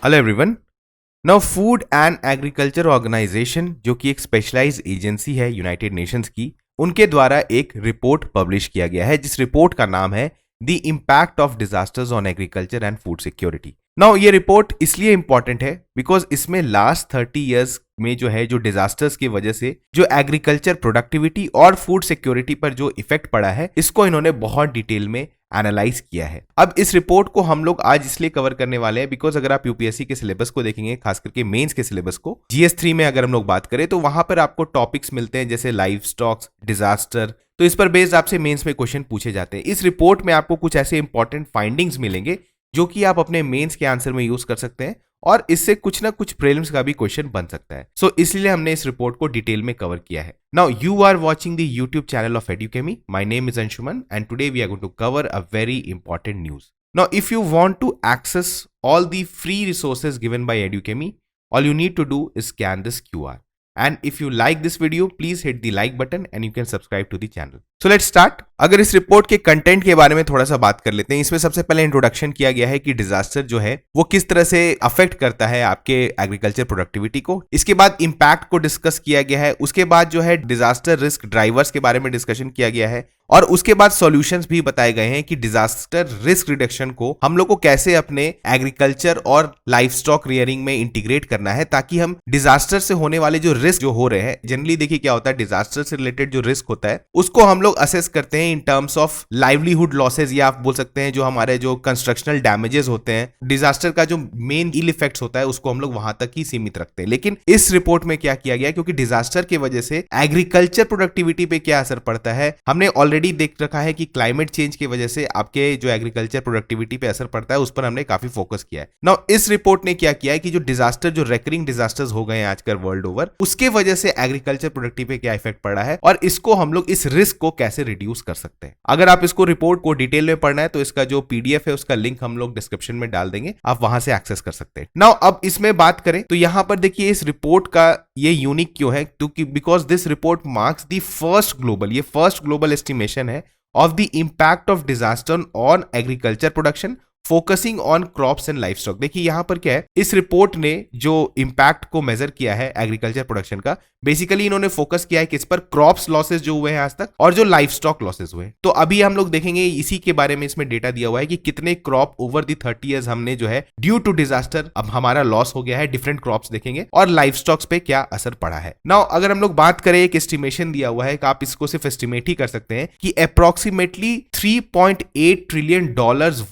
Hello everyone. Now food and agriculture organisation जो कि एक स्पेशलाइज्ड एजेंसी है यूनाइटेड नेशंस की, उनके द्वारा एक रिपोर्ट पब्लिश किया गया है जिस रिपोर्ट का नाम है the impact of disasters on agriculture and food security. Now ये रिपोर्ट इसलिए इंपॉर्टेंट है बिकॉज इसमें लास्ट 30 इयर्स में जो डिजास्टर्स की वजह से जो एग्रीकल्चर प्रोडक्टिविटी और फूड सिक्योरिटी पर जो इफेक्ट पड़ा है, इसको इन्होंने बहुत डिटेल में एनालाइज किया है। अब इस रिपोर्ट को हम लोग आज इसलिए कवर करने वाले हैं बिकॉज अगर आप यूपीएससी के सिलेबस को देखेंगे, खास करके मेंस के सिलेबस को, जीएस 3 में अगर हम लोग बात करें तो वहां पर आपको टॉपिक्स मिलते हैं जैसे लाइफ स्टॉक्स, डिजास्टर। तो इस पर बेस्ड आपसे मेंस में क्वेश्चन पूछे जाते हैं। इस रिपोर्ट में आपको कुछ ऐसे इंपॉर्टेंट फाइंडिंग्स मिलेंगे जो कि आप अपने मेंस के आंसर में यूज कर सकते हैं और इससे कुछ ना कुछ प्रीलिम्स का भी क्वेश्चन बन सकता है। सो इसलिए हमने इस रिपोर्ट को डिटेल में कवर किया है। Now you are watching the YouTube channel of Edukemy. My name is Anshuman and today we are going to cover a very important news. Now if you want to access all the free resources given by Edukemy, all you need to do is scan this QR. And if you like this video, please hit the like button and you can subscribe to the channel. So let's start. अगर इस report के content के बारे में थोड़ा सा बात कर लेते हैं। इसमें सबसे पहले इंट्रोडक्शन किया गया है कि डिजास्टर जो है वो किस तरह से अफेक्ट करता है आपके एग्रीकल्चर प्रोडक्टिविटी को। इसके बाद इंपैक्ट को डिस्कस किया गया है। उसके बाद जो है डिजास्टर रिस्क ड्राइवर्स के बारे में डिस्कशन किया गया है और उसके बाद सॉल्यूशंस भी बताए गए हैं कि डिजास्टर रिस्क रिडक्शन को हम लोग को कैसे अपने एग्रीकल्चर और लाइफ स्टॉक रियरिंग में इंटीग्रेट करना है ताकि हम डिजास्टर से होने वाले जो रिस्क जो हो रहे हैं, जनरली देखिए क्या होता है, डिजास्टर से रिलेटेड जो रिस्क होता है उसको हम लोग असेस करते हैं in terms of livelihood losses, या आप बोल सकते हैं जो हमारे जो कंस्ट्रक्शनल डैमेजेस होते हैं, डिजास्टर का जो मेन इल इफेक्ट्स होता है उसको हम लोग वहां तक ही सीमित रखते हैं। लेकिन इस रिपोर्ट में क्या किया गया, क्योंकि डिजास्टर की वजह से एग्रीकल्चर प्रोडक्टिविटी पे क्या असर पड़ता है, हमने ऑलरेडी देख रखा है कि क्लाइमेट चेंज की वजह से आपके जो एग्रीकल्चर प्रोडक्टिविटी पे असर पड़ता है उस पर हमने काफी फोकस किया है। नाउ इस रिपोर्ट ने क्या किया है कि जो डिजास्टर, जो रेकरिंग डिजास्टर्स हो गए हैं आजकल वर्ल्ड ओवर, उसके वजह से एग्रीकल्चर प्रोडक्टिविटी पे क्या इफेक्ट पड़ा है और इसको हम लोग इस रिस्क को कैसे रिड्यूस कर सकते हैं। अगर आप इसको रिपोर्ट को डिटेल में पढ़ना है तो इसका जो पीडीएफ है उसका लिंक हम लोग डिस्क्रिप्शन में डाल देंगे, आप वहां से एक्सेस कर सकते हैं। नाउ अब इसमें बात करें तो यहां पर देखिए इस रिपोर्ट का ये यूनिक क्यों है, क्योंकि because this report marks the first global estimation है of the impact of disaster on agriculture production focusing on crops and life stock. देखिए यहां पर क्या है, इस रिपोर्ट ने जो इंपैक्ट को मेजर किया है एग्रीकल्चर प्रोडक्शन का, बेसिकली इन्होंने फोकस किया है किस पर, क्रॉप्स लॉसेस जो हुए हैं आज तक और जो लाइफ स्टॉक लॉसेस हुए। तो अभी हम लोग देखेंगे इसी के बारे में, इसमें डेटा दिया हुआ है कि कितने क्रॉप ओवर दी 30 इयर्स हमने जो है ड्यू टू डिजास्टर अब हमारा लॉस हो गया है, डिफरेंट क्रॉप्स देखेंगे और लाइफ स्टॉक्स पे क्या असर पड़ा है। नाउ अगर हम लोग बात करें, एक एस्टिमेशन दिया हुआ है कि आप इसको सिर्फ एस्टिमेट ही कर सकते हैं कि approximately $3.8 trillion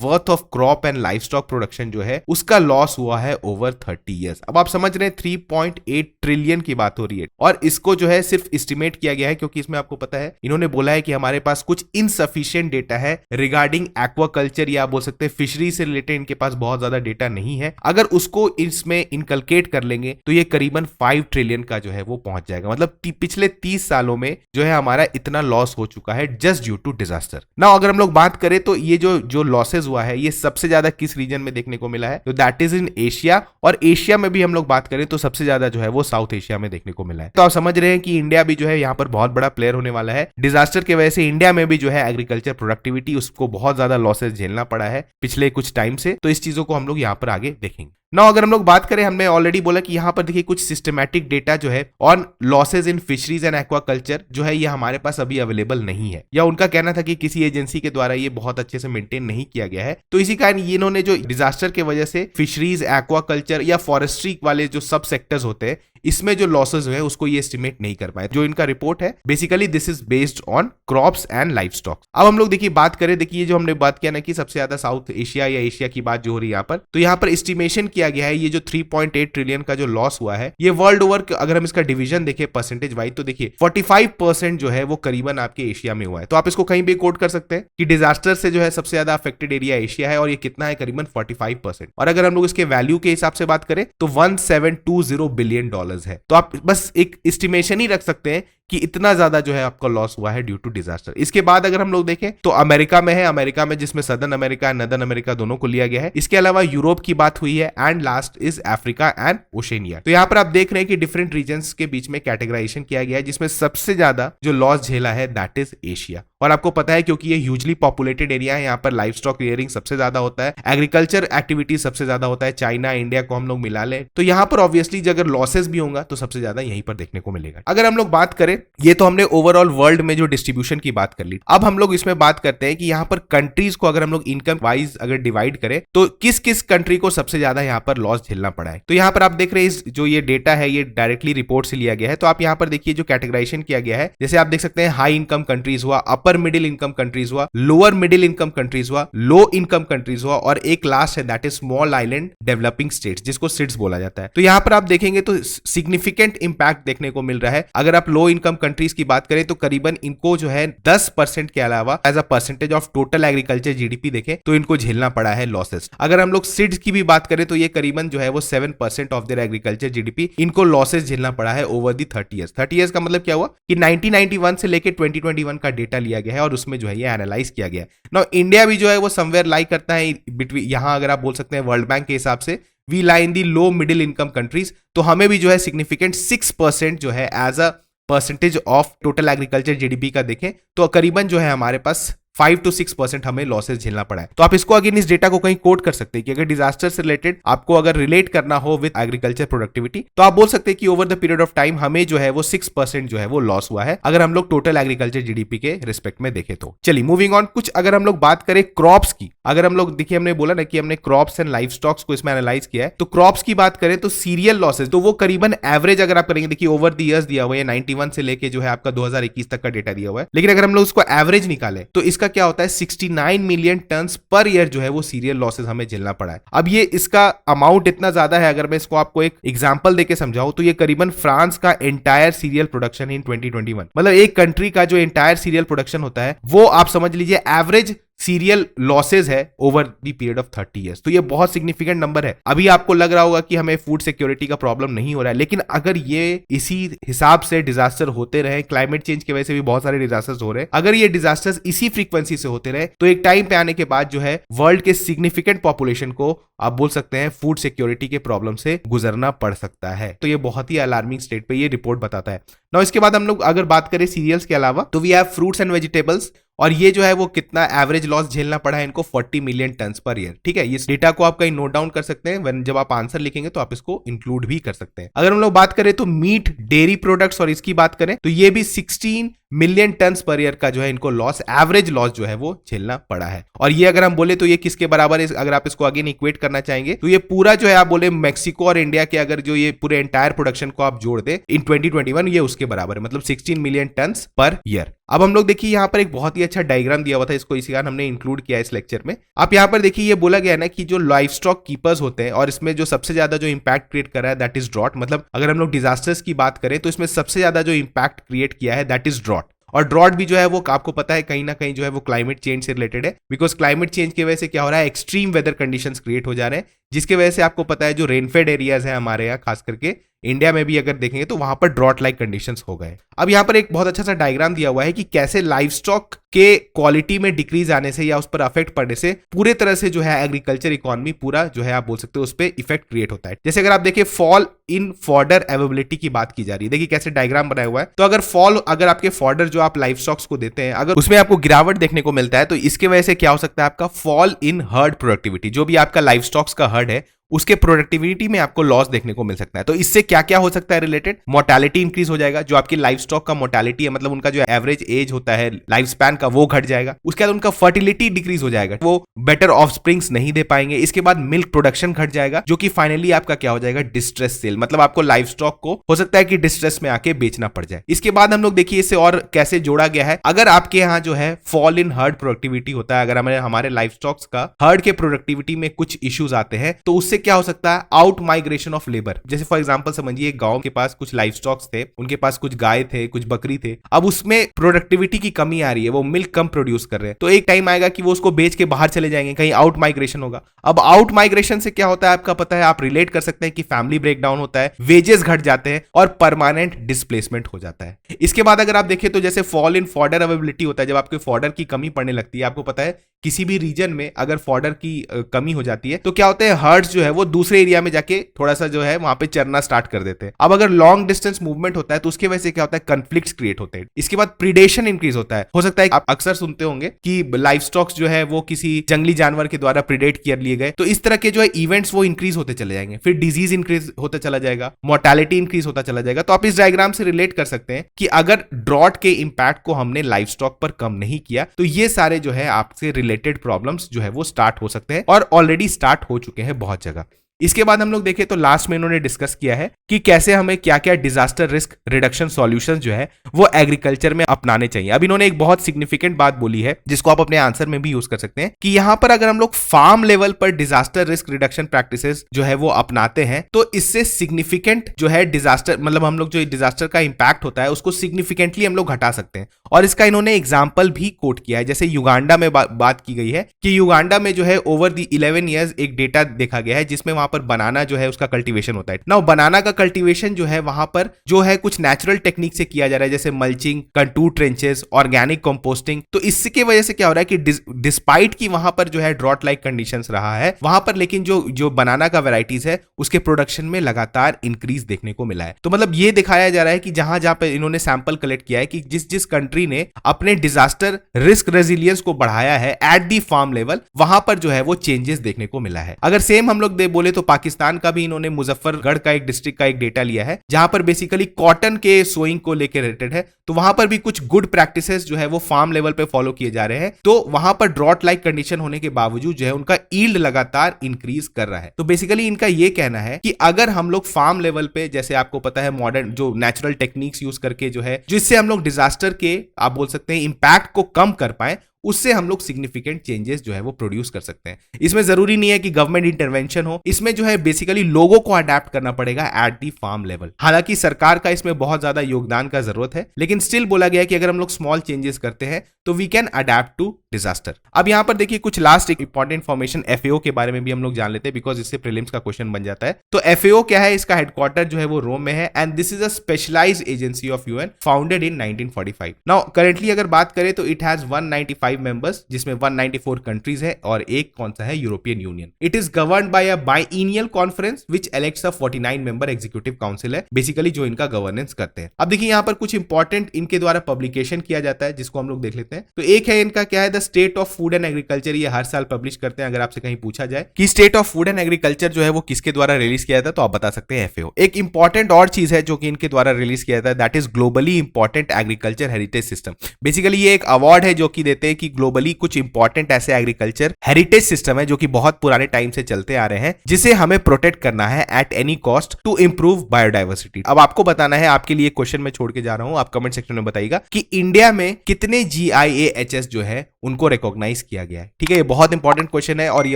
worth of crop and life stock production जो है उसका लॉस हुआ है ओवर 30 इयर्स। अब आप समझ रहे हैं 3.8 ट्रिलियन की बात हो रही है और इसको जो है सिर्फ एस्टिमेट किया गया है क्योंकि इसमें आपको पता है इन्होंने बोला है कि हमारे पास कुछ इनसफिशिएंट डेटा है रिगार्डिंग एक्वाकल्चर, या आप बोल सकते हैं फिशरी से रिलेटेड इनके पास बहुत ज्यादा डेटा नहीं है। अगर उसको इसमें इनकलकेट कर लेंगे तो ये करीबन 5 ट्रिलियन का जो है वो पहुंच जाएगा। मतलब पिछले 30 सालों में जो है हमारा इतना लॉस हो चुका है just due to disaster. Now अगर हम लोग बात करें तो ये जो लॉसेज हुआ है ये सबसे ज्यादा किस रीजन में देखने को मिला है, तो दैट इज इन एशिया, और एशिया में भी हम लोग बात करें तो सबसे ज्यादा जो है वो साउथ एशिया में देखने को मिला है। तो आप समझ रहे हैं कि इंडिया भी जो है यहाँ पर बहुत बड़ा प्लेयर होने वाला है। डिजास्टर की वजह से इंडिया में भी जो है एग्रीकल्चर प्रोडक्टिविटी उसको बहुत ज्यादा लॉसेज झेलना पड़ा है पिछले कुछ टाइम से। तो इस चीजों को हम लोग यहाँ पर आगे देखेंगे। नाउ अगर हम लोग बात करें, हमने ऑलरेडी बोला कि यहां पर देखिए कुछ सिस्टमैटिक डेटा जो है on losses in fisheries and aquaculture जो है ये हमारे पास अभी अवेलेबल नहीं है, या उनका कहना था कि किसी एजेंसी के द्वारा ये बहुत अच्छे से मेंटेन नहीं किया गया है। तो इसी कारण इन्होंने जो डिजास्टर की वजह से फिशरीज, एक्वाकल्चर या फॉरेस्ट्री वाले जो सब सेक्टर्स होते हैं इसमें जो लॉसेज हुए उसको ये एस्टिमेट नहीं कर पाए। जो इनका रिपोर्ट है basically this is based on crops and life stock. अब हम लोग देखिए बात करें, देखिए जो हमने बात किया ना कि सबसे ज्यादा साउथ एशिया या एशिया की बात जो हो रही है यहाँ पर, तो यहाँ पर एस्टिमेशन किया गया है ये जो 3.8 ट्रिलियन का जो लॉस हुआ है ये वर्ल्ड ओवर, अगर हम इसका डिवीजन देखें परसेंटेज वाइज तो देखिए 45% जो है वो करीबन आपके एशिया में हुआ है। तो आप इसको कहीं भी कोट कर सकते हैं कि डिजास्टर से जो है सबसे ज्यादा अफेक्टेड एरिया एशिया है और ये कितना है, करीबन 45%। और अगर हम लोग इसके वैल्यू के हिसाब से बात करें तो $1720 बिलियन है। तो आप बस एक एस्टिमेशन ही रख सकते हैं कि इतना ज्यादा जो है आपका लॉस हुआ है ड्यू टू डिजास्टर। इसके बाद अगर हम लोग देखें तो अमेरिका में है, अमेरिका में जिसमें southern America and northern America दोनों को लिया गया है। इसके अलावा यूरोप की बात हुई है and last is Africa and Oceania. तो यहाँ पर आप देख रहे हैं कि डिफरेंट रीजन्स के बीच में कैटेगराइजेशन किया गया है, जिसमें सबसे ज्यादा जो लॉस झेला है दैट इज एशिया। और आपको पता है क्योंकि ये ह्यूजली पॉपुलेटेड एरिया है, यहाँ पर लाइफ स्टॉक रियरिंग सबसे ज्यादा होता है, एग्रीकल्चर एक्टिविटी सबसे ज्यादा होता है। चाइना इंडिया को हम लोग मिला लें तो यहाँ पर ऑब्वियसली अगर लॉसेस भी होगा तो सबसे ज्यादा यहीं पर देखने को मिलेगा। अगर हम लोग बात करें, ये तो हमने ओवरऑल वर्ल्ड में जो डिस्ट्रीब्यूशन की बात कर ली। अब हम लोग इसमें बात करते हैं कि यहाँ पर कंट्रीज को अगर हम लोग इनकम वाइज अगर डिवाइड करें तो किस किस कंट्री को सबसे ज्यादा यहाँ पर लॉस झेलना पड़ा है। तो यहाँ पर आप देख रहे हैं जो ये डेटा है ये डायरेक्टली रिपोर्ट से लिया गया है। तो आप यहाँ पर देखिए जो कैटेगराइजेशन किया गया है, जैसे आप देख सकते हैं हाई इनकम कंट्रीज हुआ, अपर मिडिल इनकम कंट्रीज हुआ, लोअर मिडिल इनकम कंट्रीज हुआ, लो इनकम कंट्रीज हुआ, और एक लास्ट है that is small island developing states, जिसको सिड्स बोला जाता है। तो यहाँ पर आप देखेंगे तो सिग्निफिकेंट इंपैक्ट देखने को मिल रहा है। अगर आप लो इनकम कंट्रीज की बात करें तो करीबन इनको जो है 10% के अलावा as a percentage of total agriculture GDP देखें तो इनको झेलना पड़ा है लॉसेस। अगर हम लोग सिड्स की भी बात करें तो ये करीबन जो है वो 7% ऑफ देयर एग्रीकल्चर जीडीपी इनको लॉसेस झेलना पड़ा है ओवर दी 30 ईयर्स। 30 ईयर्स का मतलब क्या हुआ कि 1991 से लेके 2021 का डेटा लिया गया है और उसमें जो है ये एनालाइज किया गया है। नाउ इंडिया भी जो है वो समवेयर लाई करता है बिटवीन, यहां अगर आप बोल सकते हैं वर्ल्ड बैंक के हिसाब से we lie in the low middle income countries. तो हमें भी जो है सिग्निफिकेंट 6% जो है as a percentage of total agriculture GDP का देखें तो करीबन जो है हमारे पास 5 to 6% हमें लॉसेस झेलना पड़ा है। तो आप इसको अगेन इस डेटा को कहीं कोट कर सकते हैं कि अगर डिजास्टर से रिलेटेड आपको अगर रिलेट करना हो विद एग्रीकल्चर प्रोडक्टिविटी तो आप बोल सकते हैं कि over the period of time हमें जो है वो 6% जो है वो लॉस हुआ है अगर हम लोग टोटल एग्रीकल्चर जीडीपी के रिस्पेक्ट में देखें तो। चलिए मूविंग ऑन, कुछ अगर हम लोग बात करें क्रॉप्स की, अगर हम लोग देखिए हमने बोला ना कि हमने क्रॉप्स एंड लाइफ स्टॉक्स को इसमें एनालाइज किया है। तो क्रॉप्स की बात करें तो सीरियल लॉसेस तो वो करीबन एवरेज अगर आप करेंगे, देखिए ओवर द ईयर्स दिया हुआ है 91 से लेके जो है आपका 2021 तक का डेटा दिया हुआ है, लेकिन अगर हम लोग उसको एवरेज निकालें तो इसका क्या होता है 69 मिलियन टन पर ईयर जो है वो सीरियल लॉसेस हमें झेलना पड़ा है। अब ये इसका अमाउंट इतना ज्यादा है, अगर मैं इसको आपको एक एग्जांपल देके समझाऊं तो ये करीबन फ्रांस का एंटायर सीरियल प्रोडक्शन इन 2021, मतलब एक कंट्री का जो एंटायर सीरियल प्रोडक्शन होता है वो आप समझ लीजिए एवरेज सीरियल लॉसेज है over the period of 30 years. तो ये बहुत सिग्निफिकेंट नंबर है। अभी आपको लग रहा होगा कि हमें फूड सिक्योरिटी का प्रॉब्लम नहीं हो रहा है, लेकिन अगर ये इसी हिसाब से डिजास्टर होते रहे, क्लाइमेट चेंज की वजह से भी बहुत सारे डिजास्टर्स हो रहे हैं, अगर ये डिजास्टर्स इसी फ्रीक्वेंसी से होते रहे तो एक टाइम पे आने के बाद जो है वर्ल्ड के सिग्निफिकेंट पॉपुलेशन को आप बोल सकते हैं फूड सिक्योरिटी के प्रॉब्लम से गुजरना पड़ सकता है। तो ये बहुत ही अलार्मिंग स्टेट पे ये रिपोर्ट बताता है। नाउ इसके बाद हम लोग अगर बात करें सीरियल्स के अलावा तो we have fruits and vegetables, और ये जो है वो कितना एवरेज लॉस झेलना पड़ा है इनको 40 मिलियन टन पर ईयर। ठीक है, इस डेटा को आप कहीं नोट डाउन कर सकते हैं, जब आप आंसर लिखेंगे तो आप इसको इंक्लूड भी कर सकते हैं। अगर हम लोग बात करें तो मीट, डेयरी प्रोडक्ट्स और इसकी बात करें तो ये भी 16 मिलियन टन पर ईयर का जो है इनको लॉस, एवरेज लॉस जो है वो झेलना पड़ा है। और ये अगर हम बोले तो ये किसके बराबर है, अगर आप इसको अगेन इक्वेट करना चाहेंगे तो ये पूरा जो है आप बोले मेक्सिको और इंडिया के अगर जो ये पूरे एंटायर प्रोडक्शन को आप जोड़ दे इन 2021 ये उसके बराबर है, मतलब 16 मिलियन टन पर ईयर। अब हम लोग देखिए यहाँ पर एक बहुत ही अच्छा डायग्राम दिया हुआ था, इसको इसी कारण हमने इंक्लूड किया इस लेक्चर में। आप यहाँ पर देखिए ये बोला गया ना कि जो लाइफ स्टॉक कीपर्स होते हैं और इसमें जो सबसे ज्यादा जो इंपैक्ट क्रिएट कर रहा है दैट इज ड्रॉट, मतलब अगर हम लोग डिजास्टर्स की बात करें तो इसमें सबसे ज्यादा जो इंपैक्ट क्रिएट किया है दैट इज ड्रॉट। और ड्रॉट भी जो है वो आपको पता है कहीं ना कहीं जो है वो क्लाइमेट चेंज से रिलेटेड है, बिकॉज क्लाइमेट चेंज की वजह से क्या हो रहा है एक्सट्रीम वेदर कंडीशंस क्रिएट हो जा रहे हैं, जिसकी वजह से आपको पता है जो रेनफेड एरियाज है हमारे यहाँ खास करके इंडिया में भी अगर देखेंगे तो वहां पर ड्रॉट लाइक कंडीशंस हो गए। अब यहाँ पर एक बहुत अच्छा सा डायग्राम दिया हुआ है कि कैसे लाइफ स्टॉक के क्वालिटी में डिक्रीज आने से या उस पर अफेक्ट पड़ने से पूरे तरह से जो है एग्रीकल्चर इकोनॉमी पूरा जो है आप बोल सकते हो उस पर इफेक्ट क्रिएट होता है। जैसे अगर आप देखिए फॉल इन फॉर्डर अवेलेबिलिटी की बात की जा रही है, देखिए कैसे डायग्राम बनाया हुआ है। तो अगर आपके फॉर्डर जो आप लाइफ स्टॉक्स को देते हैं अगर उसमें आपको गिरावट देखने को मिलता है तो इसके वजह से क्या हो सकता है आपका फॉल इन हर्ड प्रोडक्टिविटी, जो भी आपका लाइफ स्टॉक्स का हर्ड है उसके प्रोडक्टिविटी में आपको लॉस देखने को मिल सकता है। तो इससे क्या क्या हो सकता है रिलेटेड, मोर्टेलिटी इंक्रीज हो जाएगा, जो आपकी लाइफ स्टॉक का मोर्टेलिटी है मतलब उनका जो एवरेज एज होता है लाइफ स्पैन का वो घट जाएगा। उसके बाद उनका फर्टिलिटी डिक्रीज हो जाएगा, वो बेटर ऑफ स्प्रिंग्स नहीं दे पाएंगे। इसके बाद मिल्क प्रोडक्शन घट जाएगा, जो कि फाइनली आपका क्या हो जाएगा डिस्ट्रेस सेल, मतलब आपको लाइफ स्टॉक को हो सकता है कि डिस्ट्रेस में आके बेचना पड़ जाए। इसके बाद हम लोग देखिए इसे और कैसे जोड़ा गया है, अगर आपके यहाँ जो है फॉल इन हर्ड प्रोडक्टिविटी होता है, अगर हमारे लाइफ स्टॉक्स का हर्ड के प्रोडक्टिविटी में कुछ इश्यूज आते हैं तो उससे इससे क्या हो सकता है, आउट माइग्रेशन ऑफ लेबर। जैसे फॉर एग्जांपल समझिए गांव के पास कुछ लाइफ स्टॉक्स थे, उनके पास कुछ गाय थे, कुछ बकरी थे, अब उसमें प्रोडक्टिविटी की कमी आ रही है, वो मिल्क कम प्रोड्यूस कर रहे हैं, तो एक टाइम आएगा कि वो उसको बेच के बाहर चले जाएंगे, कहीं आउट माइग्रेशन होगा। अब आउट माइग्रेशन से क्या होता है आपका पता है, आप रिलेट कर सकते हैं कि फैमिली ब्रेकडाउन होता है, वेजेस घट जाते हैं और परमानेंट डिस्प्लेसमेंट हो जाता है। इसके बाद अगर आप देखें तो जैसे फॉल इन फॉर्डर अवेलेबिलिटी होता है, जब आपके फॉर्डर की कमी पड़ने लगती है, आपको पता है किसी भी रीजन में अगर फॉर्डर की कमी हो जाती है तो क्या होता है, हर्ड्स जो है वो दूसरे एरिया में जाके थोड़ा सा जो है वहां पे चरना स्टार्ट कर देते हैं। अब अगर लॉन्ग डिस्टेंस मूवमेंट होता है तो उसके वजह से क्या होता है, कन्फ्लिक्ट्स क्रिएट होते हैं। इसके बाद प्रीडेशन इंक्रीज होता है। हो सकता है आप अक्सर सुनते होंगे कि लाइफ स्टॉक्स जो है वो किसी जंगली जानवर के द्वारा प्रीडेट कर लिए गए, तो इस तरह के जो है इवेंट्स वो इंक्रीज होते चले जाएंगे, फिर डिजीज इंक्रीज होता चला जाएगा, मोर्टेलिटी इंक्रीज होता चला जाएगा। तो आप इस डायग्राम से रिलेट कर सकते हैं कि अगर ड्रॉट के इंपैक्ट को हमने लाइफ स्टॉक पर कम नहीं किया तो ये सारे जो है आपसे रिलेटेड प्रॉब्लम्स जो है वो स्टार्ट हो सकते हैं और ऑलरेडी स्टार्ट हो चुके हैं बहुत जगह। इसके बाद हम लोग देखें तो लास्ट में इन्होंने डिस्कस किया है कि कैसे हमें क्या क्या डिजास्टर रिस्क रिडक्शन सॉल्यूशंस जो है वो एग्रीकल्चर में अपनाने चाहिए। अब इन्होंने एक बहुत सिग्निफिकेंट बात बोली है जिसको आप अपने आंसर में भी यूज कर सकते हैं कि यहां पर अगर हम लोग फार्म लेवल पर डिजास्टर रिस्क रिडक्शन प्रैक्टिसेस जो है वो अपनाते हैं तो इससे सिग्निफिकेंट जो है डिजास्टर, मतलब हम लोग जो डिजास्टर का इंपैक्ट होता है उसको सिग्निफिकेंटली हम लोग घटा सकते हैं। और इसका इन्होंने एग्जाम्पल भी कोट किया है, जैसे युगांडा में बात की गई है कि युगांडा में जो है ओवर द 11 ईयर्स एक डेटा देखा गया है जिसमें वहां पर बनाना जो है उसका कल्टीवेशन होता है। नाउ बनाना का कल्टीवेशन जो है वहां पर जो है कुछ नेचुरल टेक्निक से किया जा रहा है, जैसे mulching, contour trenches, organic composting. तो इसके वजह से क्या हो रहा है कि डिस्पाइट की वहां पर जो है ड्रॉट लाइक कंडीशंस रहा है वहां पर, लेकिन जो बनाना का वेराइटीज है उसके प्रोडक्शन में लगातार इंक्रीज देखने को मिला है। तो मतलब ये दिखाया जा रहा है कि जहां जहां पे इन्होंने सैंपल कलेक्ट किया है कि जिस जिस कंट्री ने अपने डिजास्टर रिस्क रेजिलियंस को बढ़ाया है एट दी फार्म लेवल, वहां पर जो है वो चेंजेस देखने को मिला है। अगर सेम हम लोग बोले तो पाकिस्तान का भी इन्होंने मुजफ्फरगढ़ का एक डिस्ट्रिक्ट का एक डेटा लिया है जहां पर बेसिकली कॉटन के सोइंग को लेकर रिलेटेड है, तो वहां पर भी कुछ गुड प्रैक्टिसेस जो है वो फार्म लेवल पे फॉलो किए जा रहे हैं। तो वहां पर ड्रॉट लाइक कंडीशन होने के बावजूद जो है उनका ईल्ड लगातार इंक्रीज कर रहा है। तो बेसिकली इनका ये कहना है कि अगर हम लोग फार्म लेवल पे, जैसे आपको पता है मॉडर्न जो नेचुरल टेक्निक्स यूज करके जो है जिससे हम लोग डिजास्टर के आप बोल सकते हैं इंपैक्ट को कम कर पाए, उससे हम लोग सिग्निफिकेंट चेंजेस जो है वो प्रोड्यूस कर सकते हैं। इसमें जरूरी नहीं है कि गवर्नमेंट इंटरवेंशन हो, इसमें जो है बेसिकली लोगों को अडेप्ट करना पड़ेगा एट दी फार्म लेवल। हालांकि सरकार का इसमें बहुत ज्यादा योगदान का जरूरत है, लेकिन स्टिल बोला गया है कि अगर हम लोग स्मॉल चेंजेस करते हैं तो we can adapt to disaster. अब यहां पर देखिए कुछ लास्ट एक इंपॉर्टेंट इन्फॉर्मेशन एफएओ के बारे में भी हम लोग जान लेते हैं, बिकॉज इससे प्रीलिम्स का क्वेश्चन बन जाता है। तो एफएओ क्या है, इसका हेडक्वार्टर जो है वो रोम में है and this is a specialised agency of UN founded in 1945। Now currently अगर बात करें तो इट हैज 195 मेंबर्स जिसमें 194 कंट्रीज है और एक कौन सा है, European Union. It is governed by a biennial conference which elects a 49 member executive council है बेसिकली जो इनका गवर्नेंस करते हैं। अब देखिए यहां पर कुछ इंपॉर्टेंट इनके द्वारा पब्लिकेशन किया जाता है जिसको हम लोग देख लेते हैं। तो एक है इनका क्या है, the state of food and agriculture, ये हर साल पब्लिश करते हैं। अगर आपसे कहीं पूछा जाए कि state of food and agriculture जो है वो किसके द्वारा रिलीज किया था तो आप बता सकते हैं एफएओ। एक इंपॉर्टेंट और चीज है जो कि इनके द्वारा रिलीज किया था, that is globally important agriculture heritage system. Basically ये एक अवार्ड है जो कि देते हैं कि ग्लोबली कुछ इंपॉर्टेंट ऐसे एग्रीकल्चर हेरिटेज सिस्टम है जो कि बहुत पुराने टाइम से चलते आ रहे हैं जिसे हमें प्रोटेक्ट करना है at any cost to improve biodiversity. अब आपको बताना है, आपके लिए क्वेश्चन में छोड़ के जा रहा हूं, आप कमेंट सेक्शन में बताइएगा कि इंडिया में कितने GIAHS जो है उनको रिकॉग्नाइज किया गया है। ठीक है, ये बहुत इंपॉर्टेंट क्वेश्चन है और ये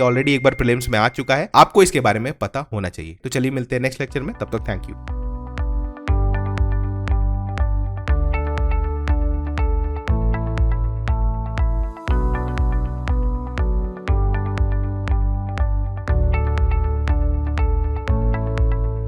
ऑलरेडी एक बार प्रीलिम्स में आ चुका है, आपको इसके बारे में पता होना चाहिए। तो चलिए मिलते हैं नेक्स्ट लेक्चर में, तब तक थैंक यू।